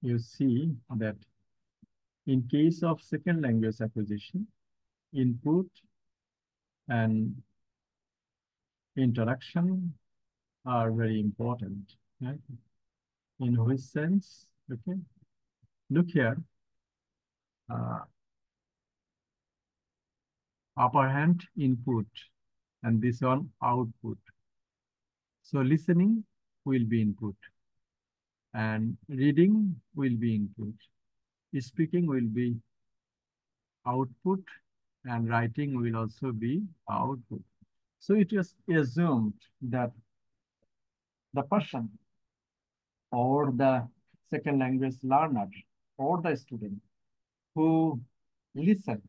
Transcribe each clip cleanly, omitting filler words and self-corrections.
you see that in case of second language acquisition, input and interaction are very important, right? In which sense? Okay, look here, upper hand input and this one output. So listening will be input and reading will be input. Speaking will be output and writing will also be output. So it is assumed that the person or the second language learner or the student who listen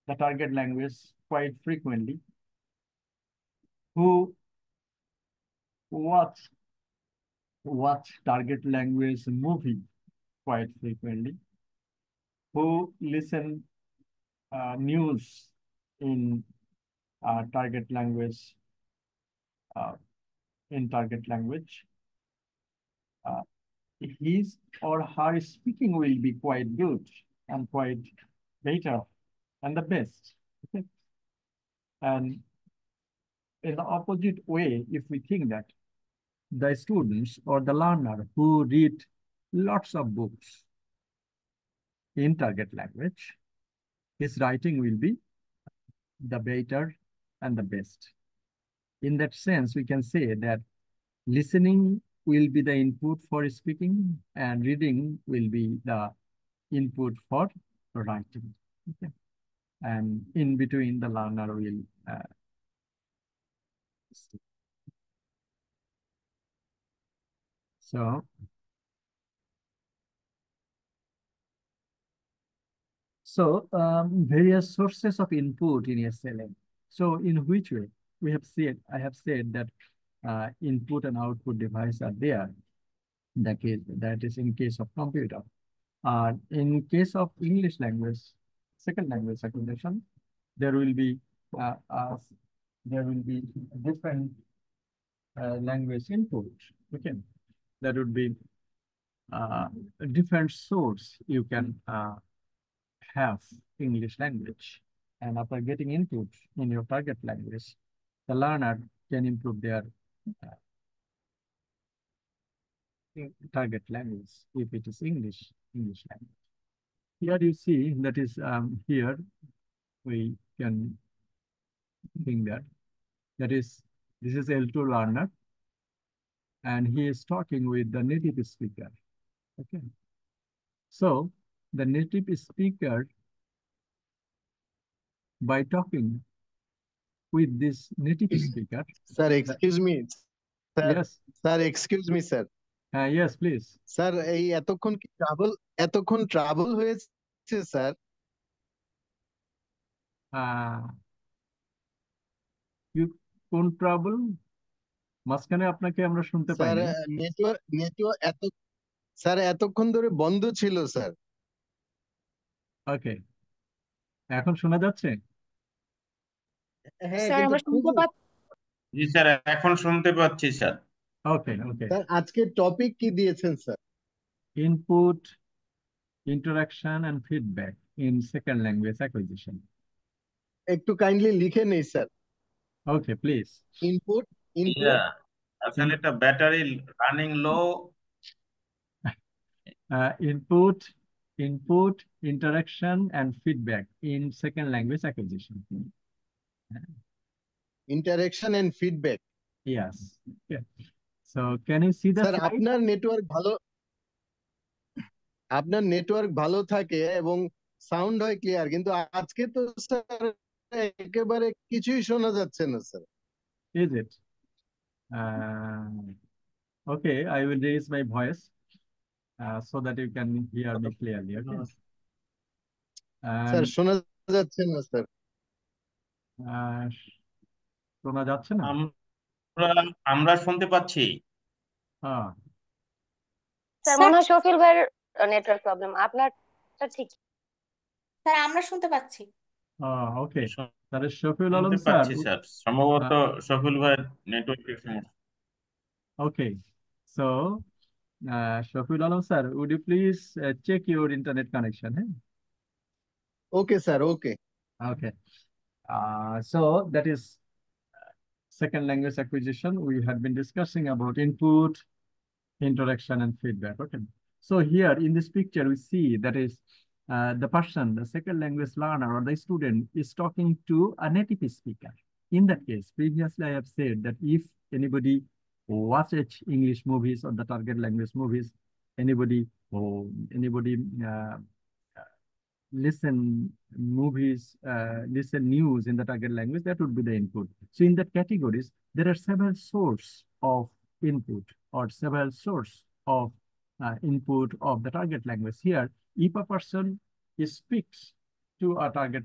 the target language quite frequently, who watch target language movie quite frequently, who listen news in target language, uh, uh, his or her speaking will be quite good and quite better and the best. Okay? And in the opposite way, if we think that the students or the learner who read lots of books in target language, his writing will be the better and the best. In that sense, we can say that listening will be the input for speaking and reading will be the input for writing. Okay. And in between, the learner will various sources of input in SLM. So in which way? I have said that input and output device are there. That is in case of computer. In case of English language, second language acquisition, there will be different language input. Okay, that would be a different source you can have English language. And after getting input in your target language, the learner can improve their target language if it is English language. Here you see that is here we can think that is this is L2 learner and he is talking with the native speaker. Okay. So the native speaker, by talking with this native speaker. Sir, excuse me. Sir, Yes. Sir, excuse me, sir. Yes, please. Sir, এই এতক্ষণ travel হয়েছে sir? কোন trouble? মাঝখানে আপনাকে আমরা শুনতে পাই sir network sir এতক্ষণ ধরে বন্ধ ছিল স্যার। ওকে, এখন শোনা যাচ্ছে? হ্যাঁ, স্যার আমরা শুনতে পাচ্ছি। জি স্যার, এখন শুনতে পাচ্ছি স্যার। ওকে ওকে। স্যার আজকে টপিক কি দিয়েছেন sir? Input, interaction and feedback in second language acquisition. একটু কাইন্ডলি লিখে নেই স্যার। Okay please. ইনপুট আসলে এটা battery running low. Input, interaction and feedback in second language acquisition. Interaction and feedback. Yes. Yeah. So can you see the sir slide? আপনার network ভালো থাকে এবং sound হয় ক্লিয়ার, কিন্তু আজকে তো স্যার একেবারে কিছুই শোনা যাচ্ছে না sir. Is it? Okay, I will raise my voice so that you can hear me clearly. Okay. Sir শোনা যাচ্ছে না স্যার। শোনা যাচ্ছে না? আমরা শুনতে পাচ্ছি। স্যার মনে হয় শফিল ভাইয়ের নেটওয়ার্ক প্রবলেম, আপনারটা ঠিক। স্যার আমরা শুনতে পাচ্ছি। ওকে, তাহলে শফিউল আলম শুনতে পাচ্ছি স্যার, সম্ভবত শফিউল ভাইয়ের নেটওয়ার্কের সমস্যা। Okay, so Shafil Alam sir, would you please check your internet connection? Okay sir, okay. Okay. So that is second language acquisition. We had been discussing about input, interaction, and feedback. Okay. So here in this picture, we see that is the person, the second language learner or the student is talking to a native speaker. In that case, previously I have said that if anybody watches English movies or the target language movies, anybody listen movies, listen news in the target language, that would be the input. So in that categories, there are several source of input or several source of input of the target language. Here, if a person speaks to a target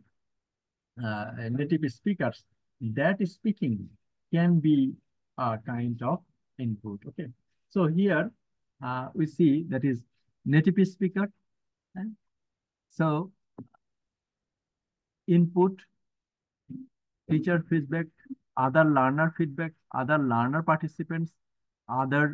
native speakers, that speaking can be a kind of input. Okay. So here we see that is native speaker. So input, teacher feedback, other learner feedback, other learner participants, other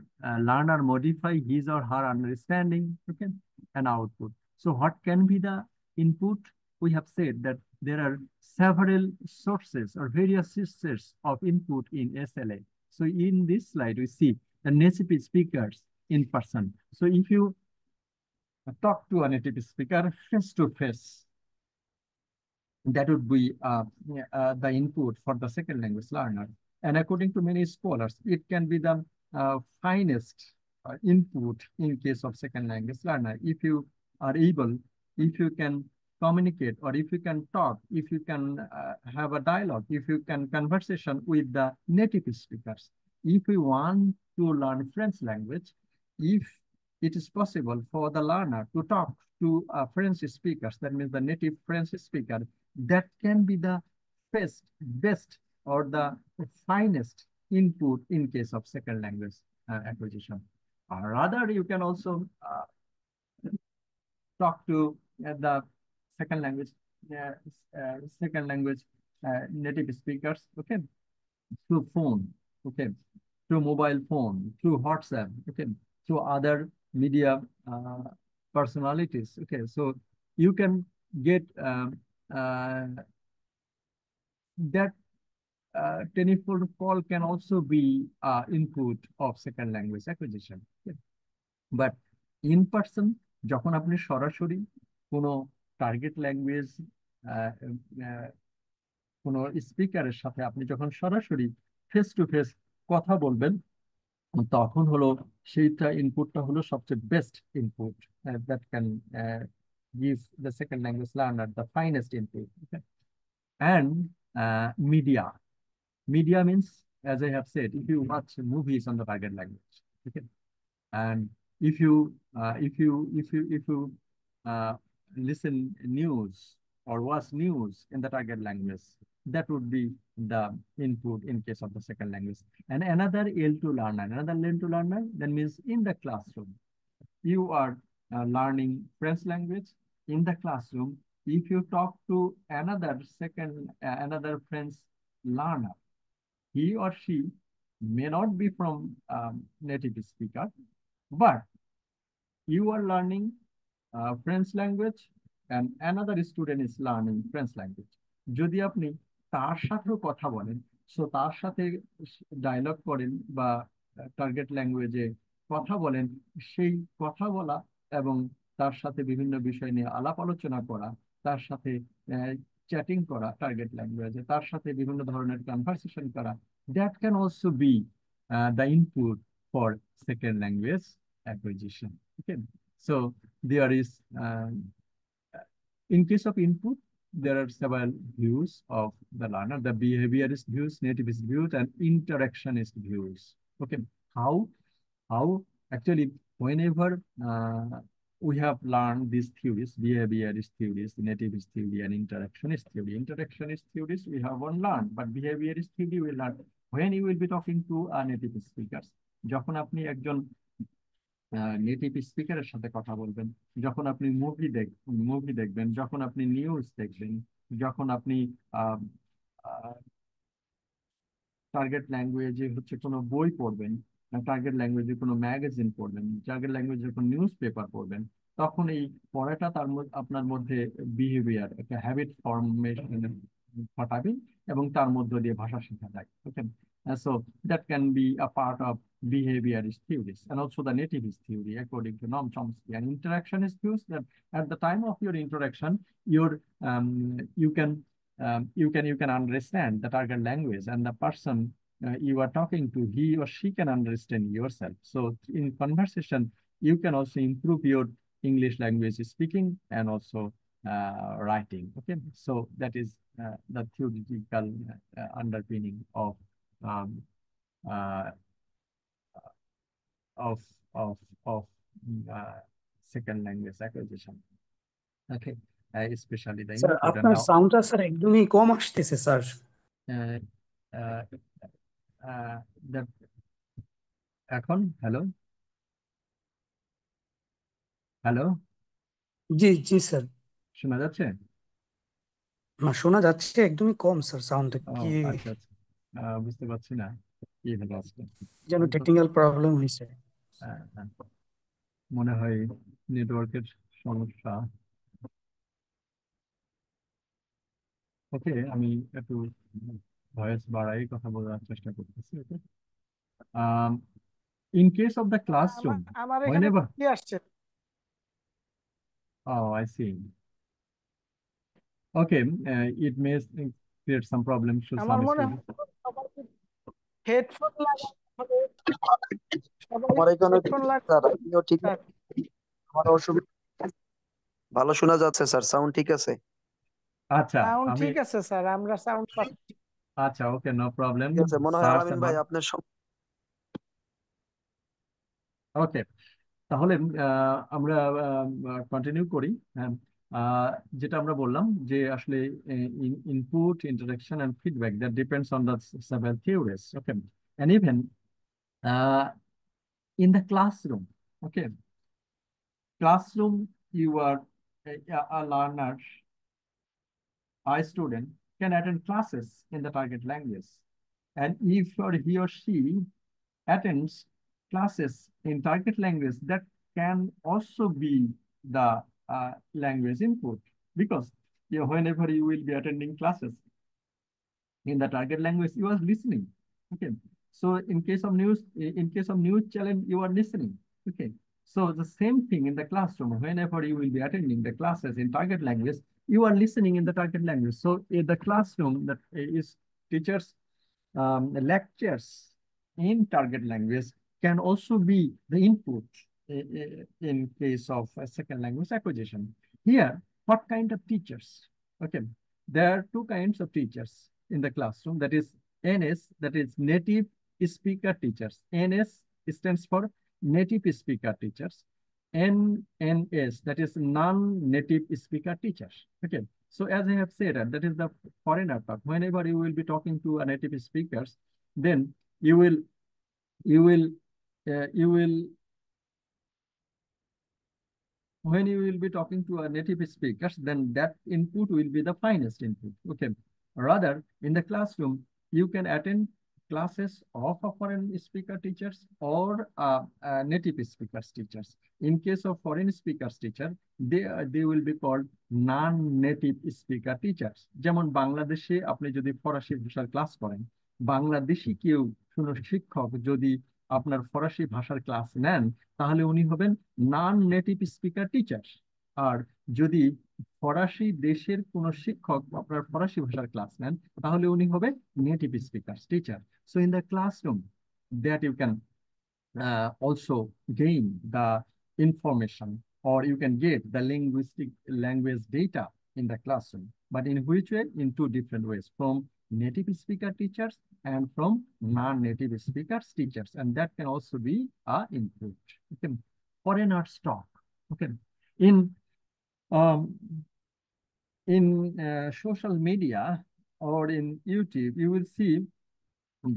learner modify his or her understanding, okay, and output. So what can be the input? We have said that there are several sources or various sources of input in SLA. So in this slide, we see the native speakers in person. So if you talk to a native speaker face to face, that would be the input for the second language learner. And according to many scholars, it can be the finest input in case of second language learner. If you are able, if you can communicate, or if you can talk, if you can have a dialogue, if you can conversation with the native speakers. If we want to learn French language, if it is possible for the learner to talk to French speakers, that means the native French speaker, that can be the best or the finest input in case of second language acquisition. Rather, you can also talk to the second language native speakers, okay, through phone, okay, through mobile phone, through WhatsApp, okay, through other media personalities, okay. So you can get that telephone call can also be input of second language acquisition. Okay? But in person, যখন আপনি সরাসরি কোনো target language কোনো স্পিকারের সাথে আপনি যখন সরাসরি ফেস টু ফেস কথা বলবেন, তখন হলো সেইটা ইনপুটটা হলো সবচেয়ে best input that can give the second language learner the finest input. Okay? And media means, as I have said, if you watch movies on the target language, okay, and if you listen news or watch news in the target language, that would be the input in case of the second language. And another L2 learner, that means in the classroom, you are learning French language in the classroom. If you talk to another French learner, he or she may not be from native speaker, but you are learning French language and another student is learning French language. যদি আপনি তার সাথেও কথা বলেন, so তার সাথে dialogue করেন বা টার্গেট ল্যাঙ্গুয়েজে কথা বলেন, সেই কথা বলা এবং তার সাথে বিভিন্ন বিষয় নিয়ে আলাপ আলোচনা করা, তার সাথে চ্যাটিং করা টার্গেট ল্যাঙ্গুয়েজে, তার সাথে বিভিন্ন ধরনের কনভারসেশন করা, that can also be the input for second language acquisition. Okay, so there is in case of input, there are several views of the learner: the behaviorist views, nativist views, and interactionist views. Okay, how actually whenever we have learned these theories, behaviorist theories, nativist theory, and interactionist theory. Interactionist theories we have one learned, but behaviorist theory we learn when you will be talking to a native speakers. যখন আপনি একজন native স্পিকারের সাথে কথা বলবেন, যখন আপনি movie দেখবেন, যখন আপনি নিউজ দেখবেন, যখন আপনি টার্গেট ল্যাঙ্গুয়েজে হচ্ছে কোনো বই পড়বেন, টার্গেট ল্যাঙ্গুয়েজে কোনো ম্যাগাজিন পড়বেন, টার্গেট ল্যাঙ্গুয়েজে কোনো নিউজ পেপার পড়বেন, তখন এই পড়াটা তার মধ্যে আপনার মধ্যে বিহেভিয়ার একটা হ্যাবিট ফর্মেশন ঘটাবে এবং তার মধ্য দিয়ে ভাষা শেখা যায়। ওকে, so that can be a part of behaviorist theories and also the nativist theory according to Noam Chomsky. And interactionist views that at the time of your interaction, your you can understand the target language and the person you are talking to, he or she can understand yourself. So in conversation, you can also improve your English language speaking and also writing. Okay, so that is the theoretical underpinning um, uh, of of of uh, second language acquisition. Okay, especially the sir input. And আপনার now সাউন্ডটা sir একদমই কম আসতেছে sir. uh, uh, that এখন hello hello জি জি sir, শোনা যাচ্ছে? না শোনা যাচ্ছে একদমই কম স্যার সাউন্ডটা, ও কি আচ্ছা আচ্ছা, বুঝতে পারছি না কি হলো আজকে। যেন তো টেকনিক্যাল প্রবলেম হয়েছে। হ্যাঁ, মনে হয় নেটওয়ার্কের সমস্যা। ওকে, আমি একটু ভয়েস বাড়াই কথা বলার চেষ্টা করতেছি। ওকে, in case of the classroom, আমার এখানে whenever কি আসছে? oh I see, okay, it may create some problems to আমার some মনে students. হয় হেডফোন লাগাতে হবে, সবাই আমার এখানে হেডফোন স্যার আপনিও ঠিক স্যার আমার অসুবিধা ভালো শোনা যাচ্ছে স্যার, সাউন্ড ঠিক আছে। আচ্ছা, সাউন্ড আমি ঠিক আছে স্যার, আমরা সাউন্ড পাচ্ছি। আচ্ছা, ওকে, নো প্রবলেম ঠিক আছে, মনে হয় স্যার আলামিন ভাই আপনার ওকে, তাহলে আমরা কন্টিনিউ করি। হ্যাঁ, আহ, যেটা আমরা বললাম যে আসলে input, interaction and feedback that depends on the several theories. Okay, and even in the classroom, okay, classroom, you are a learner, a student can attend classes in the target language, and if or he or she attends classes in target language, that can also be the language input, because whenever you will be attending classes in the target language, you are listening. Okay, so in case of news channel, you are listening. Okay, so the same thing in the classroom, whenever you will be attending the classes in target language, you are listening in the target language. So in the classroom, that is teachers lectures in target language can also be the input in case of a second language acquisition. Here, what kind of teachers? Okay, there are two kinds of teachers in the classroom. That is NS, that is native speaker teachers. NS stands for native speaker teachers. NNS, that is non-native speaker teachers. Okay, so as I have said, that is the foreigner talk. Whenever you will be talking to a native speakers, then you will when you will be talking to a native speakers, then that input will be the finest input. Okay, rather in the classroom, you can attend classes of a foreign speaker teachers or native speakers teachers. In case of foreign speakers teacher, they will be called non-native speaker teachers. যেমন বাংলাদেশে আপনি যদি ফরাসি ভাষার class করেন, বাংলাদেশি কেউ কোনো শিক্ষক যদি আপনার ফরাসি ভাষার ক্লাস নেন, তাহলে উনি হবেন নন নেটিভ স্পিকার টিচার। আর যদি ফরাসি দেশের কোন শিক্ষক আপনার ফরাসি ভাষার ক্লাস নেন, তাহলে উনি হবে native speaker teacher. So in the classroom that you can also gain the information, or you can get the linguistic language data in the classroom. But in which way? In two different ways, from native speaker teachers and from non-native speakers teachers, and that can also be input. Okay, foreigners talk. Okay, in um, social media or in YouTube, you will see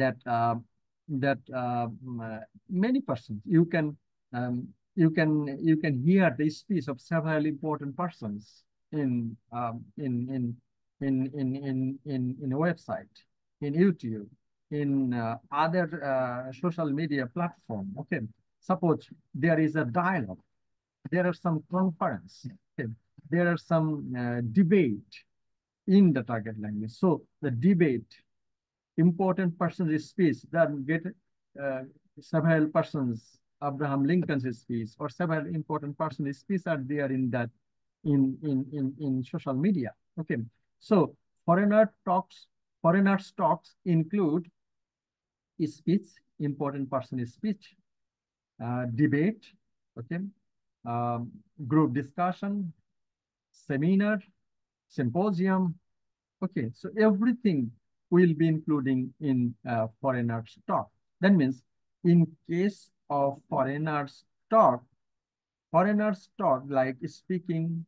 that many persons you can hear the speech of several important persons in a website, in YouTube, in other social media platform. Okay, suppose there is a dialogue, there are some conference, okay, there are some debate in the target language. So the debate, important person's speech that get uh, several persons, Abraham Lincoln's speech or several important person's speech are there in that in social media. Okay, so foreigners talks include speech, important person speech, debate, okay, um, group discussion, seminar, symposium. Okay, so everything will be including in foreigners talk. That means in case of foreigners talk like speaking,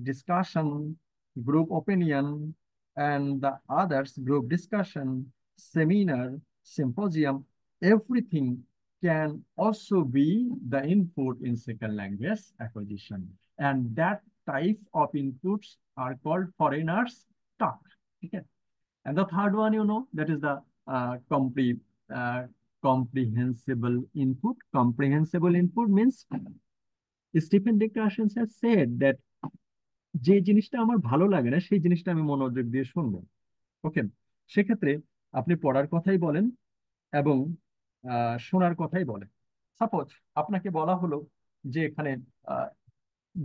discussion, group opinion, and the others, group discussion, seminar, symposium, everything can also be the input in second language acquisition. And that type of inputs are called foreigners talk. Okay. And the third one, that is the uh, comprehensible input. Comprehensible input means Stephen D. Krashen has said that যে জিনিসটা আমার ভালো লাগে না সেই জিনিসটা আমি মনোযোগ দিয়ে শুনবো। ওকে, সেক্ষেত্রে আপনি পড়ার কথাই বলেন এবং শোনার কথাই বলেন। সাপোজ আপনাকে বলা হলো যে এখানে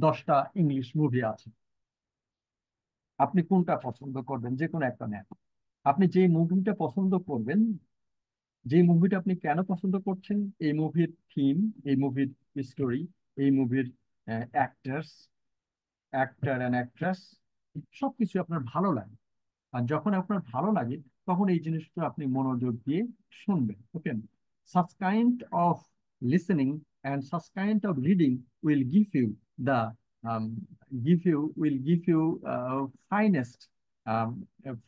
10টা ইংলিশ মুভি আছে, আপনি কোনটা পছন্দ করবেন? যে কোনো একটা নেন। আপনি যে মুভিটা পছন্দ করবেন, যে মুভিটা আপনি কেন পছন্দ করছেন, এই মুভির থিম, এই মুভির স্টোরি, এই মুভির অ্যাক্টর অ্যান্ড অ্যাক্ট্রেস, সবকিছু আপনার ভালো লাগে। আর যখন আপনার ভালো লাগে তখন এই জিনিসটা আপনি মনোযোগ দিয়ে শুনবেন। ওকে, such kind of listening and such kind of reading will give you the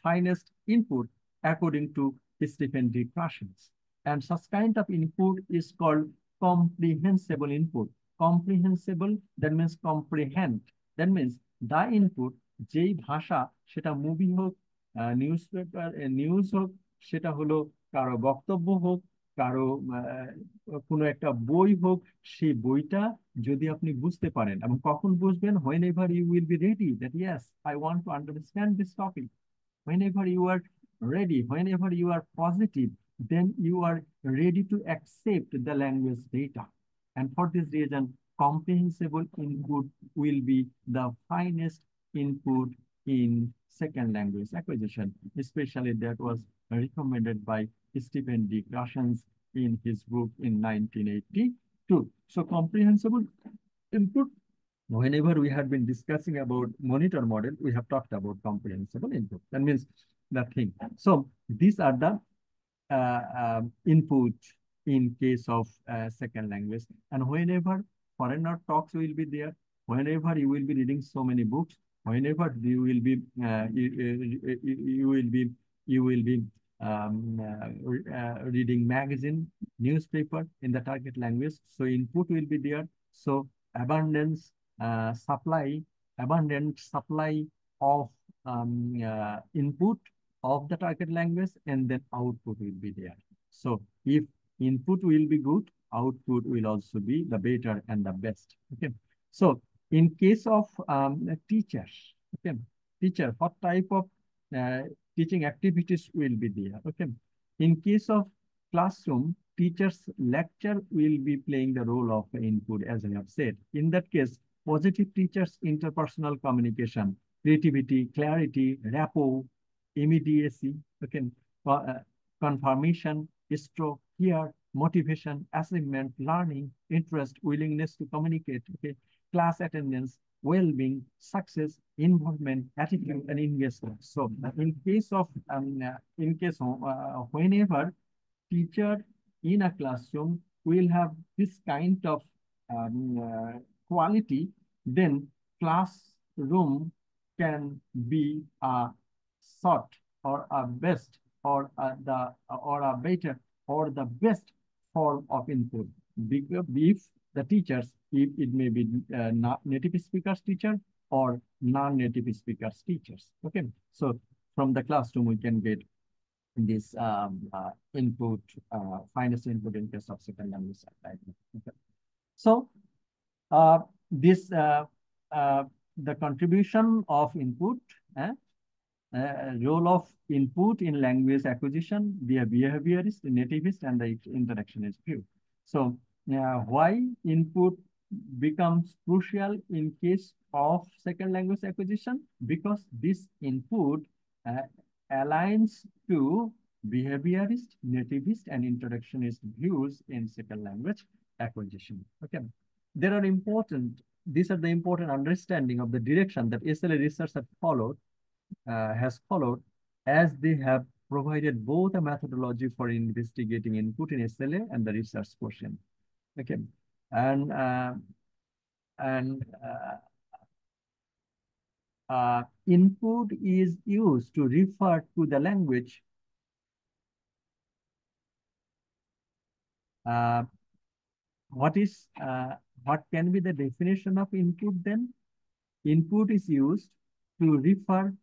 finest input according to Stephen D. Krashen. And such kind of input is called comprehensible input. Comprehensible, that means comprehend. That means the input, যেই ভাষা, সেটা movie হোক, news হোক, সেটা হলো কারো বক্তব্য হোক, কারো কোনো একটা বই হোক, সেই বইটা যদি আপনি বুঝতে পারেন, এবং কখন বুঝবেন? whenever you will be ready that yes, I want to understand this topic. Whenever you are ready, whenever you are positive, then you are ready to accept the language data. And for this reason, comprehensible input will be the finest input in second language acquisition, especially that was recommended by Stephen D. Krashen in his book in 1982. So comprehensible input, whenever we had been discussing about monitor model, we have talked about comprehensible input. That means the thing. So these are the input in case of second language. And whenever foreigner talks will be there, whenever you will be reading so many books, whenever you will be reading magazine, newspaper in the target language, so input will be there. So abundant supply of input of the target language, and then output will be there. So if input will be good, output will also be the better and the best. Okay. So in case of teachers, okay, teacher, what type of teaching activities will be there? Okay. In case of classroom, teachers lecture will be playing the role of input, as I have said. In that case, positive teachers, interpersonal communication, creativity, clarity, rapport, immediacy, okay, confirmation, stroke, fear, motivation, assignment, learning, interest, willingness to communicate, okay, class attendance, well-being, success, involvement, attitude, and engagement. So in case of whenever teacher in a classroom will have this kind of quality, then classroom can be a sort or a best or a better or the best form of input. If the teachers, if it may be not native speakers teacher or non-native speakers teachers. Okay, so from the classroom we can get this input, finest input in case of second language. Okay. So this the contribution of input, role of input in language acquisition, the behaviorist, the nativist, and the interactionist view. So why input becomes crucial in case of second language acquisition? Because this input aligns to behaviorist, nativist, and interactionist views in second language acquisition. Okay, these are the important understanding of the direction that SLA research has followed, as they have provided both a methodology for investigating input in SLA and the research question. Okay, and input is used to refer to the language what can be the definition of input then? Input is used to refer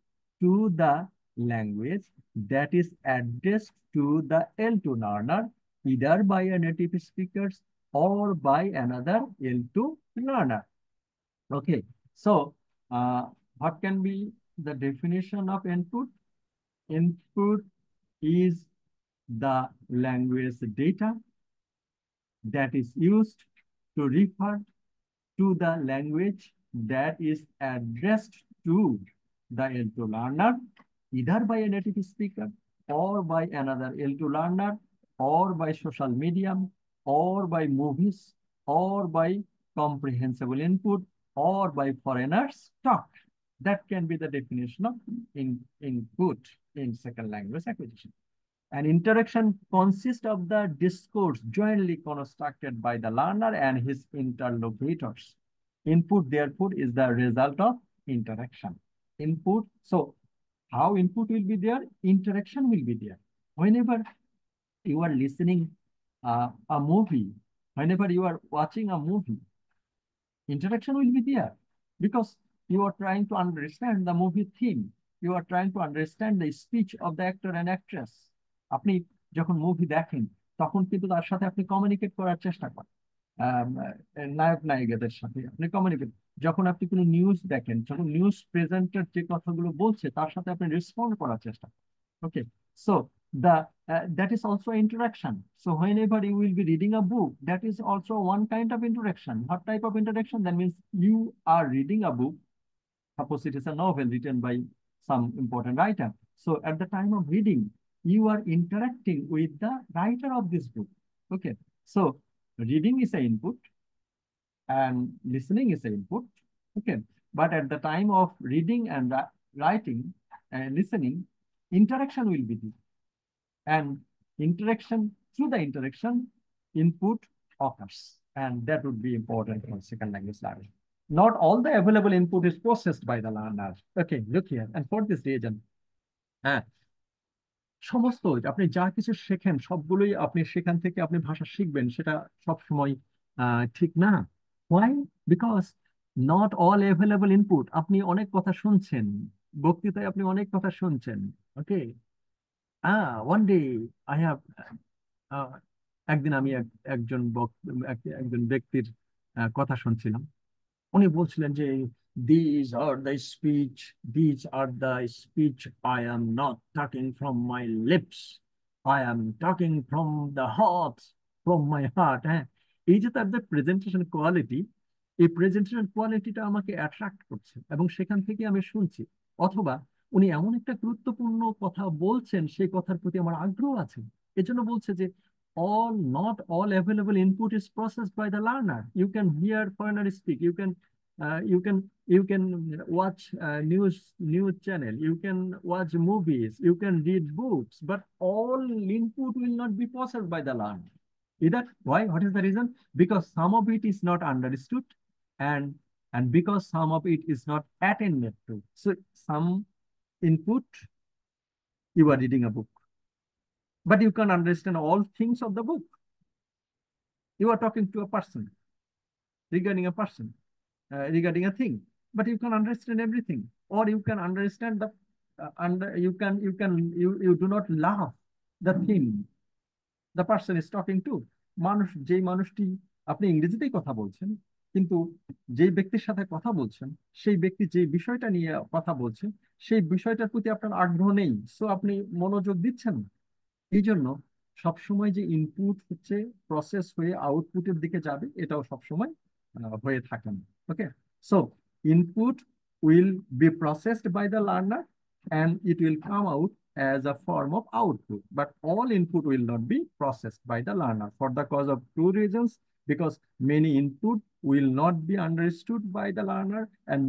to the language that is addressed to the L2 learner, either by a native speaker or by another L2 learner. Okay, so what can be the definition of input? Input is the language data that is used to refer to the language that is addressed to the L2 learner, either by a native speaker or by another L2 learner, or by social medium, or by movies, or by comprehensible input, or by foreigners talk. That can be the definition of input in second language acquisition. An interaction consists of the discourse jointly constructed by the learner and his interlocutors. Input, therefore, is the result of interaction. Input, so how input will be there? Interaction will be there. Whenever you are listening a movie, whenever you are watching a movie, interaction will be there because you are trying to understand the movie theme. You are trying to understand the speech of the actor and actress. আপনি যখন movie দেখেন তখন কিন্তু তার সাথে আপনি communicate করার চেষ্টা করেন, নায়ক নায়িকাদের সাথে আপনি কমিউনিকেট। যখন আপনি কোনো নিউজ দেখেন, যখন নিউজ প্রেজেন্টার যে কথাগুলো বলছে তার সাথে আপনি রেসপন্ড করার চেষ্টা করেন। ওকে, so that is also interaction. So whenever you will be reading a book, that is also one kind of interaction. What type of interaction? That means you are reading a book. Suppose it is a novel written by some important writer. So at the time of reading, you are interacting with the writer of this book. Okay, so reading is an input and listening is an input. Okay, but at the time of reading and writing and listening, interaction will be there. And interaction, through the interaction, input occurs. And that would be important for second language learning. Not all the available input is processed by the learner. Okay, look here. And for this reason, সমস্ত আপনি যা কিছু শেখেন সবগুলোই আপনি সেখান থেকে আপনি ভাষা শিখবেন, সেটা সবসময় ঠিক না। Why? Because not all available input. আপনি অনেক কথা শুনছেন, বক্তৃতায় আপনি অনেক কথা শুনছেন। ওকে, one day I have একদিন আমি একজন ব্যক্তির কথা শুনছিলাম। উনি বলছিলেন যে these are the speech I am not talking from my lips, I am talking from the heart, from my heart. হ্যাঁ, এই যে তার যে প্রেজেন্টেশন কোয়ালিটি, এই প্রেজেন্টেশন কোয়ালিটিটা আমাকে অ্যাট্রাক্ট করছে এবং সেখান থেকে আমি শুনছি। অথবা উনি এমন একটা গুরুত্বপূর্ণ কথা বলছেন, সেই কথার প্রতি আমার আগ্রহ আছে, এজন্য বলছে যে not all available input is processed by the learner. You can hear foreigner speak, you can watch news channel, you can watch movies, you can read books, but all input will not be processed by the learner. Either why? What is the reason? Because some of it is not understood, and because some of it is not attended to. So some input, you are reading a book, but you can understand all things of the book. You are talking to a person regarding a person, regarding a thing, but you can understand everything, or you can understand the you do not laugh the thing the person is talking to. যেই মানুষটি, আপনি ইংরেজিতেই কথা বলছেন, কিন্তু যেই ব্যক্তির সাথে কথা বলছেন, সেই ব্যক্তি যে বিষয়টা নিয়ে কথা বলছেন, সেই বিষয়টার প্রতি আপনার আগ্রহ নেই, সো আপনি মনোযোগ দিচ্ছেন না। এই জন্য সবসময় যে ইনপুট হচ্ছে প্রসেস হয়ে আউটপুটের দিকে যাবে, এটাও সবসময় হয়ে থাকে না। Okay, so input will be processed by the learner and it will come out as a form of output, but all input will not be processed by the learner for the cause of two reasons: because many input will not be understood by the learner, and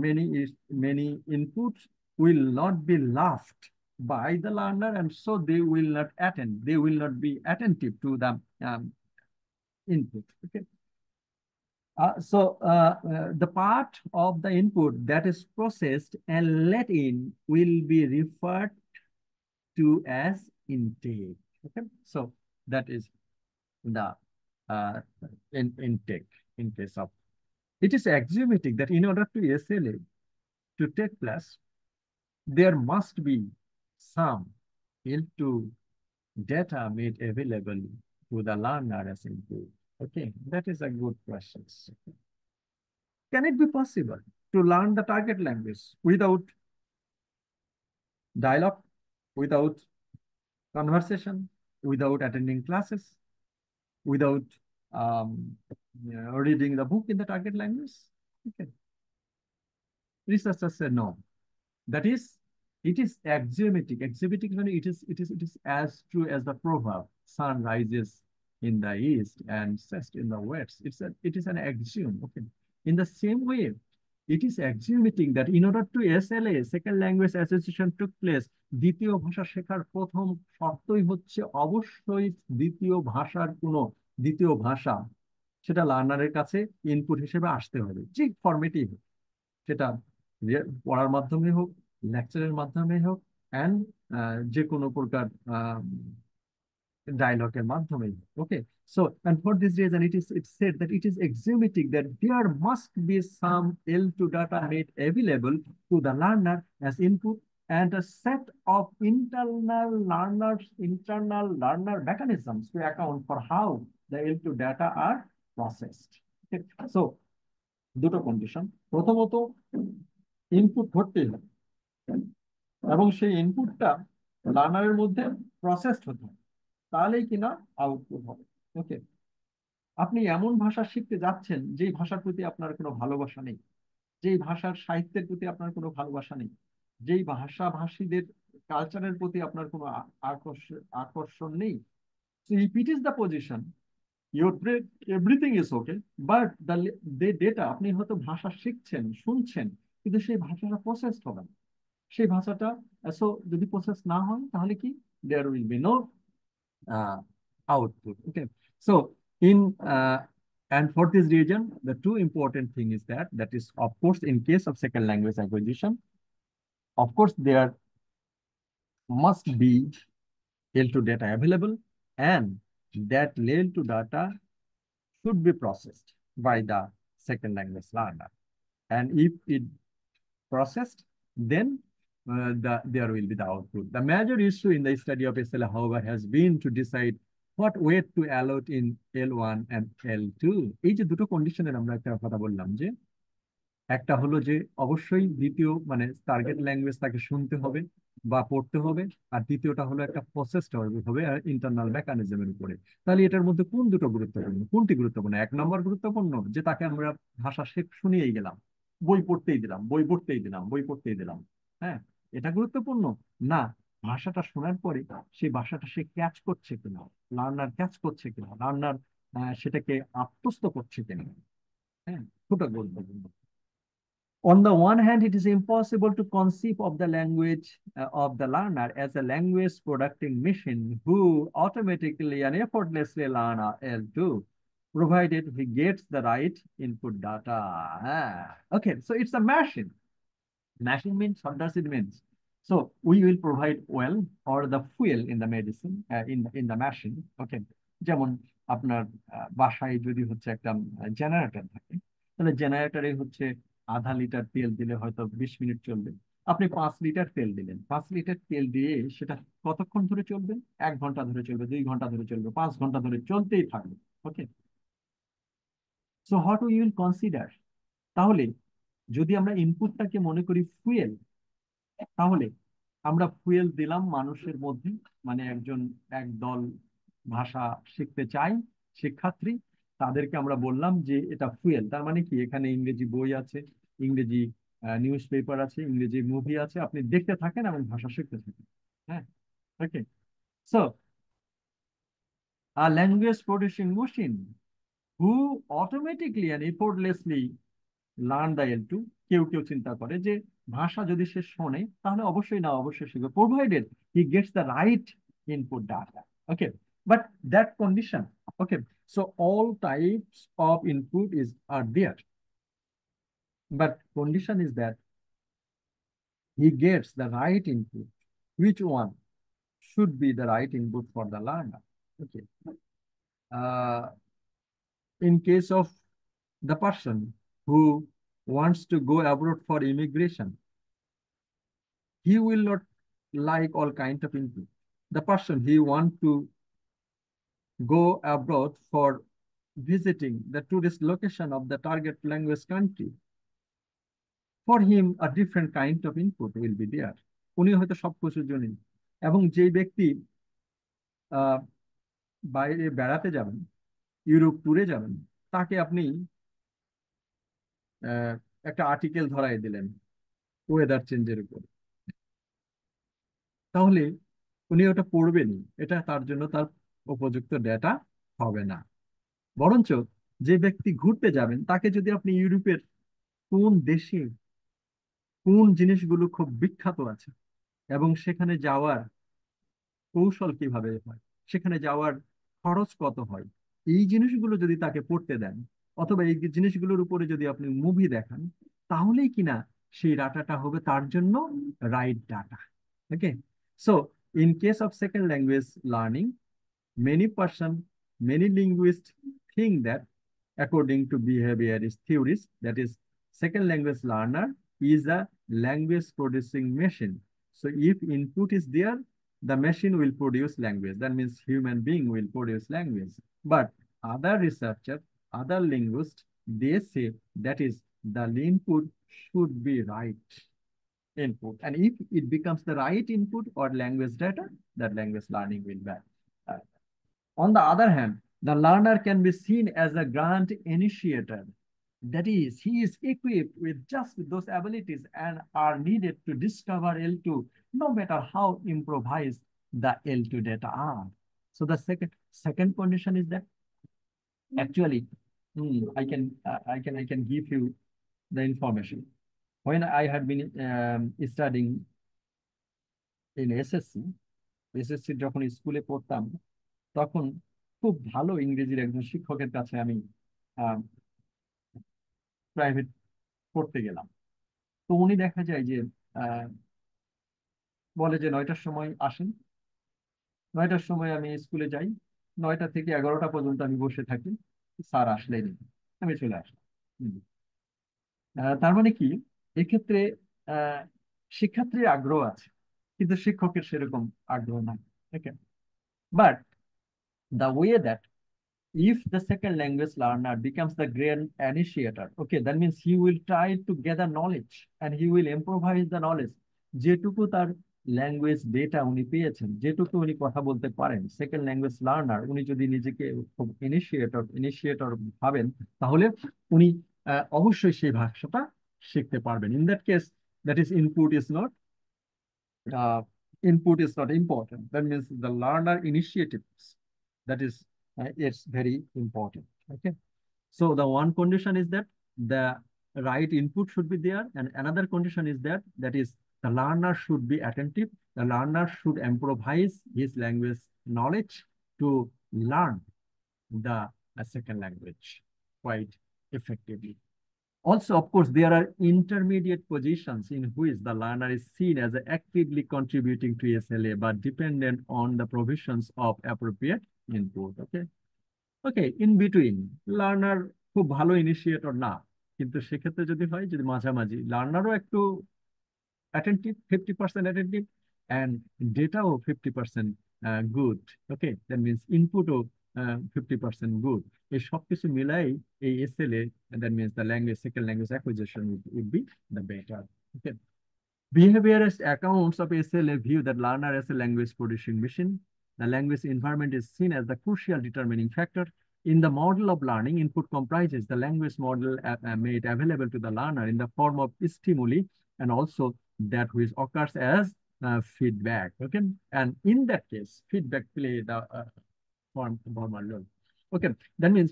many inputs will not be loved by the learner, and so they will not be attentive to the input. Okay. The part of the input that is processed and let in will be referred to as intake. Okay, so that is the intake in case of. It is axiomatic that in order to SLA to take place, there must be some into data made available to the learner as input. Okay, that is a good question. Can it be possible to learn the target language without dialogue, without conversation, without attending classes, without reading the book in the target language? Okay. Researchers say no. That is, it is axiomatic. Axiomatic means it is as true as the proverb: sun rises in the east and sets in the west. It is an axiom. Okay. In the same way, it is axiomatic that in order to SLA, second language association took place, দ্বিতীয় ভাষা শেখার প্রথম শর্তই হচ্ছে অবশ্যই দ্বিতীয় ভাষা সেটা লার্নারের কাছে ইনপুট হিসেবে আসতে হবে, যে ফরম্যাটেই হোক, সেটা পড়ার মাধ্যমে হোক, লেকচারের মাধ্যমে হোক, অ্যান্ড যে কোনো প্রকার dialogue মাধ্যমে. Okay, so and for this reason it's said that it is axiomatic that there must be some L2 data made available to the learner as input, and a set of internal learner mechanisms to account for how the L2 data are processed. Okay, so দুটো condition: প্রথমত input ধরতে হবে এবং সেই ইনপুটটা লার্নারের মধ্যে processed হতে হবে, তাহলেই কিনা আউটপুট হবে। ওকে, আপনি এমন ভাষা শিখতে যাচ্ছেন যেই ভাষার প্রতি আপনার কোনো ভালোবাসা নেই, যেই ভাষার সাহিত্যের প্রতি আপনার কোনো ভালোবাসা নেই, যেই ভাষাভাষীদের কালচারের প্রতি আপনার কোনো আকর্ষণ নেই। So if it is the position, your brain, everything is okay, but the data, আপনি হয়তো ভাষা শিখছেন, শুনছেন, কিন্তু সেই ভাষাটা প্রসেসড হবে না। সেই ভাষাটা যদি প্রসেস না হয়, তাহলে কি there will be no output. Okay, so and for this reason, the two important thing is that is, of course, in case of second language acquisition, of course there must be L2 data available, and that L2 data should be processed by the second language learner, and if it processed, then there will be the output. The major issue in the study of SLA, however, has been to decide what weight to allot in L1 and L2. এই যে দুটো কন্ডিশনের আমরা একটা কথা বললাম, যে একটা হলো যে অবশ্যই দ্বিতীয় মানে টার্গেট ল্যাঙ্গুয়েজ তাকে শুনতে হবে বা পড়তে হবে, আর দ্বিতীয়টা হলো একটা প্রসেসড হবে ইন্টারনাল মেকানিজমের উপরে। তাহলে এটার মধ্যে কোন দুটো গুরুত্বপূর্ণ? কোনটি গুরুত্বপূর্ণ? এক নম্বর গুরুত্বপূর্ণ যে তাকে আমরা ভাষা শুনিয়েই গেলাম, বই পড়তেই দিলাম, বই পড়তেই দিলাম, হ্যাঁ, এটা গুরুত্বপূর্ণ না? ভাষাটা শোনার পরে সেই ভাষাটা সে ক্যাচ করছে কিনা, লার্নার ক্যাচ করছে কিনা, লার্নার সেটাকে আত্মস্থ করছে কিনা, হ্যাঁ, ওটা গুরুত্বপূর্ণ। On the one hand, it is impossible to conceive of the language of the learner as a language producing machine who automatically and effortlessly learn L2, provided he gets the right input data. Okay, so it's a machine. Machine means, what does it mean? So we will provide oil or the fuel in the medicine, in the machine. Okay, যেমন আপনার বাসায় যদি হচ্ছে একটা generator থাকে, তাহলে জেনারেটরে হচ্ছে আধা লিটার তেল দিলে হয়তো 20 মিনিট চলবে, আপনি 5 লিটার তেল দিলেন, 5 লিটার তেল দিয়ে সেটা কতক্ষণ ধরে চলবে? 1 ঘন্টা ধরে চলবে, 2 ঘন্টা ধরে চলবে, 5 ঘন্টা ধরে চলতেই থাকবে। Okay, so what we will consider? তাহলে যদি আমরা ইনপুটটাকে মনে করি ফুয়েল, তাহলে আমরা ফুয়েল দিলাম মানুষের মধ্যে, মানে একদল ভাষা শিখতে চাই শিক্ষার্থী, তাদেরকে আমরা বললাম যে এটা ফুয়েল। তার মানে কি, এখানে ইংরেজি বই আছে, ইংরেজি নিউজ পেপার আছে, ইংরেজি মুভি আছে, আপনি দেখতে থাকেন এবং ভাষা শিখতে থাকেন। হ্যাঁ, okay. So a language producing machine who automatically and effortlessly learn the L2, কেউ কেউ চিন্তা করে যে ভাষা যদি সে শোনে তাহলে অবশ্যই না অবশ্যই শিখবে, provided he gets the right input data. Okay, but that condition, okay, so all types of input are there, but condition is that he gets the right input, which one should be the right input for the learner. Okay, in case of the person who wants to go abroad for immigration, he will not like all kind of input. The person he want to go abroad for visiting the tourist location of the target language country, for him a different kind of input will be there. উনি হয়তো সবকিছুর জন্য, এবং যে ব্যক্তি বাইরে বেড়াতে যাবেন, ইউরোপ ট্যুরে যাবেন, তাকে আপনি একটা আর্টিকেল ধরাই দিলেন ওয়েদার চেঞ্জের উপর, তাহলে উনি ওটা পড়বেনই, এটা তার জন্য তার উপযুক্ত ডেটা হবে না। বরঞ্চ যে ব্যক্তি ঘুরতে যাবেন, তাকে যদি আপনি ইউরোপের কোন দেশে কোন জিনিসগুলো খুব বিখ্যাত আছে এবং সেখানে যাওয়ার কৌশল কিভাবে হয়, সেখানে যাওয়ার খরচ কত হয়, এই জিনিসগুলো যদি তাকে পড়তে দেন, অথবা এই জিনিসগুলোর উপরে যদি আপনি মুভি দেখান, তাহলেই কিনা সেই ডাটাটা হবে তার জন্য right data. Okay, so in case of second language learning, many linguists think that, according to behaviorist theories, that is, second language learner is a language producing machine. So if input is there, the machine will produce language. That means human being will produce language. But other researchers, other linguists, they say that is the input should be right input. And if it becomes the right input or language data, that language learning will be. On the other hand, the learner can be seen as a grand initiator. That is, he is equipped with just those abilities and are needed to discover L2, no matter how improvised the L2 data are. So the second condition is that actually, I can give you the information. When I had been studying in SSC যখন স্কুলে পড়তাম, তখন খুব ভালো ইংরেজির একজন শিক্ষকের কাছে আমি প্রাইভেট পড়তে গেলাম। তো উনি দেখা যায় যে বলে যে 9টার সময় আসেন, 9টার সময় আমি স্কুলে যাই, 9টা থেকে 11টা পর্যন্ত আমি বসে থাকি, স্যার আসলেই আমি চলে আসলাম। তার মানে কি, এক্ষেত্রে শিক্ষার্থীর আগ্রহ আছে কিন্তু শিক্ষকের সেরকম আগ্রহ নাই। ওকে, but the way that if the second language learner becomes the grand initiator, okay, that means he will try to gather knowledge and he will improvise the knowledge. যেটুকু তার ল্যাঙ্গুয়েজ ডেটা উনি পেয়েছেন, যেটুকু উনি কথা বলতে পারেন, সেকেন্ড ল্যাঙ্গুয়েজ লার্নার উনি যদি নিজেকে খুব ইনিশিয়েটর ভাবেন, তাহলে উনি অবশ্যই সেই ভাষাটা শিখতে পারবেন। In that case, that is input is not important. That means the learner initiatives, that is it's very important. Okay, so the one condition is that the right input should be there, and another condition is that is the learner should be attentive, the learner should improvise his language knowledge to learn the second language quite effectively. Also, of course, there are intermediate positions in which the learner is seen as actively contributing to SLA but dependent on the provisions of appropriate input. Okay, in between, learner খুব ভালো initiator না, কিন্তু সেক্ষেত্রে যদি হয়, যদি মাঝামাঝি লার্নারও একটু attentive, 50% attentive, and data 50% good. Okay, that means input 50% good. এই সবকিছু মিলাই এই SLA, that means the language, second language acquisition would be the better. Okay. Behaviorist accounts of SLA view that learner as a language producing machine. The language environment is seen as the crucial determining factor. In the model of learning, input comprises the language model made available to the learner in the form of stimuli and also that which occurs as feedback. Okay, and in that case, feedback play the formal role. Okay, that means